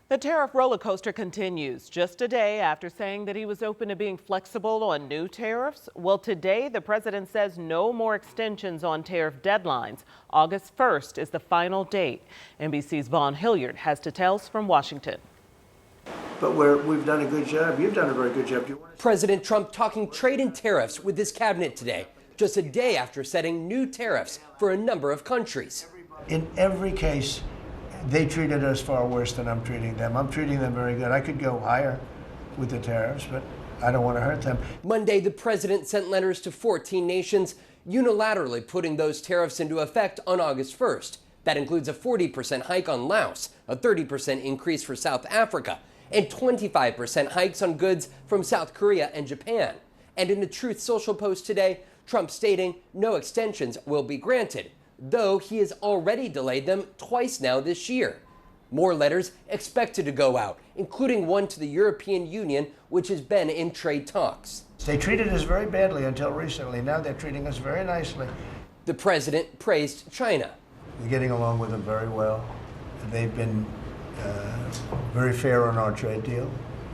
The tariff roller coaster continues just a day after saying that he was open to being flexible on new tariffs. Well, today the president says no more extensions on tariff deadlines. August 1st is the final date. NBC's Vaughn Hilliard has details from Washington. But we've done a good job. You've done a very good job. President Trump talking trade and tariffs with his cabinet today, just a day after setting new tariffs for a number of countries. In every case, they treated us far worse than I'm treating them. I'm treating them very good. I could go higher with the tariffs, but I don't want to hurt them. Monday, the president sent letters to 14 nations, unilaterally putting those tariffs into effect on August 1st. That includes a 40% hike on Laos, a 30% increase for South Africa, and 25% hikes on goods from South Korea and Japan. And in a Truth Social post today, Trump stating no extensions will be granted, though he has already delayed them twice now this year. More letters expected to go out, including one to the European Union, which has been in trade talks. They treated us very badly until recently. Now they're treating us very nicely. The president praised China. We're getting along with them very well. They've been very fair on our trade deal,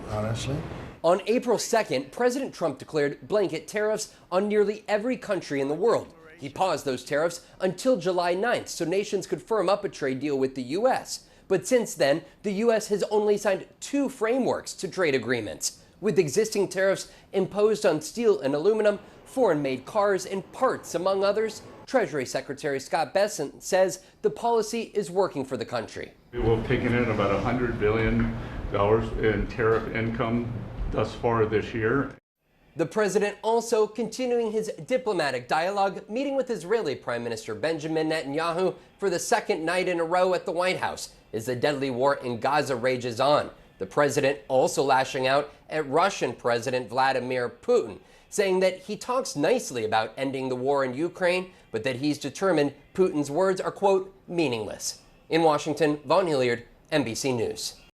honestly. On April 2nd, President Trump declared blanket tariffs on nearly every country in the world. He paused those tariffs until July 9th so nations could firm up a trade deal with the U.S. But since then, the U.S. has only signed 2 frameworks to trade agreements, with existing tariffs imposed on steel and aluminum, foreign-made cars, and parts, among others. Treasury Secretary Scott Bessent says the policy is working for the country. We've taken in about $100 billion in tariff income thus far this year. The president also continuing his diplomatic dialogue, meeting with Israeli Prime Minister Benjamin Netanyahu for the second night in a row at the White House as the deadly war in Gaza rages on. The president also lashing out at Russian President Vladimir Putin, saying that he talks nicely about ending the war in Ukraine, but that he's determined Putin's words are, quote, meaningless. In Washington, Vaughn Hilliard, NBC News.